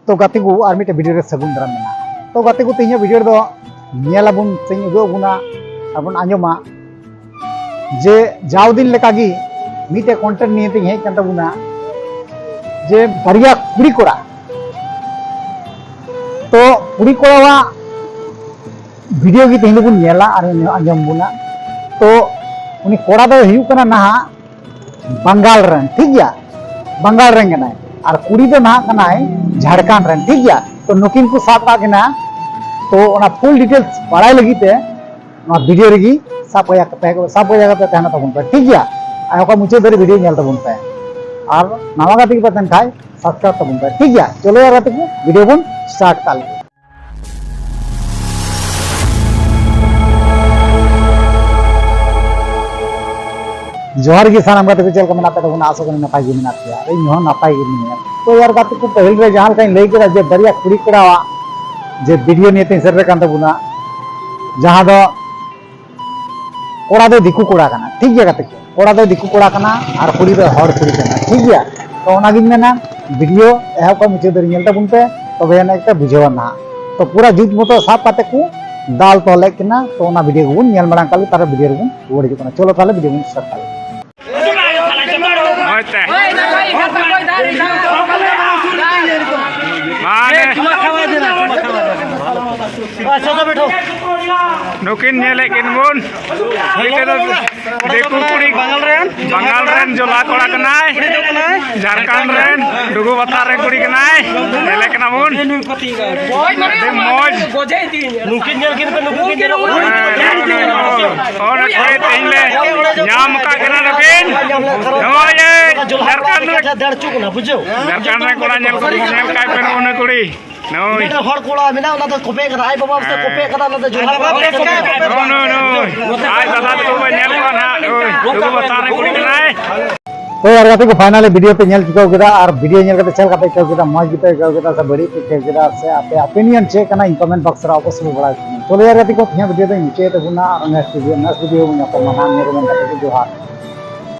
तो गाते को और मिटे वीडियो रे सगुन दराम मेना तो गाते को तेज वीडियो दो नेलाबुन तेज उगुना अबुन आंजमा जे जाव दिन लेकागी मिटे कंटेंट निये ते हेज कान तबुना जे बरिया कुड़ी कोड़ा तो कुड़ी कोड़ा वीडियो की तेज बुन नेला और आंजम बुना तो उनी कोड़ा दो हियु कना नहा बंगाल रन ठीक गया बंगाल रन कना और कुड़ी दो नहा कना झारखंड रन ठीक गया तो नुकिन को साथ आगना तो ओना फुल डिटेल्स बाड़ाई लगी ते ना वीडियो रेगी साब होया कते तहना तबुन पे ठीक गया आ ओका मुचे धरे वीडियो नेल तबुन पे और नवा गाते की पतन खाय सब्सक्राइब तबुन पे ठीक गया चलो यार गाते को वीडियो बन स्टार्ट कर ले जोहार की सानाम गाते को चल कमना पे तबुन आसो कने नपाय गे मिना पिया इन हो नपाय गे मिना तो यार गाते को पहल रे जहां कहीं लई केदा जे बरिया कुड़ी कड़ावा जे वीडियो नियते सर रे कान तबुना जहां दो कोड़ा दो दिकु कोड़ा कना ठीक गया गाते को कोड़ा दो दिकु कोड़ा कना और कुड़ी दो हर कुड़ी कना ठीक गया तो ओना गिन मेना वीडियो एह को मुचे दर नेल तबुन पे तबे ना एकटा बुझेवा ना तो पूरा जुत मतो साफ पाते को दाल तोले कना तो ओना वीडियो को नेल मरांग काले तार वीडियो को ओड़ी कना चलो ताले वीडियो को स्टार्ट कर नुकिन किन बुन देखु कुड़ी बंगाल रेन जोला कोड़ा कनाय झारखंड रेन डुगु बता रे कुड़ी कनाय नेले कना बुन मोज नुकिन किन पे नुकिन जेलो और कोई तेले नाम का कना नुकिन ओए झारखंड दड़ चुक ना बुझो झारखंड रे कोड़ा नेल को नेल काय पे ओने कुड़ी नोई बेटा हर कोड़ा मिना ना तो कोपे करा आई बाबा से कोपे करा ना तो जोला नो आज दादा तो नेल को ना ओए दुगु बता रे कुड़ी कनाय तो यार गाते को फाइनली वीडियो पे नेल चुकाव केदा और वीडियो नेल कते चल कते केदा मौज गिते केदा से बड़ी पे केदा से आपे ओपिनियन चेक करना इन कमेंट बॉक्स रे अवश्य बड़ा चलो यार गाते को वीडियो तो नीचे तो गुना और नेक्स्ट वीडियो में आपको मनान मेरे में जोहार।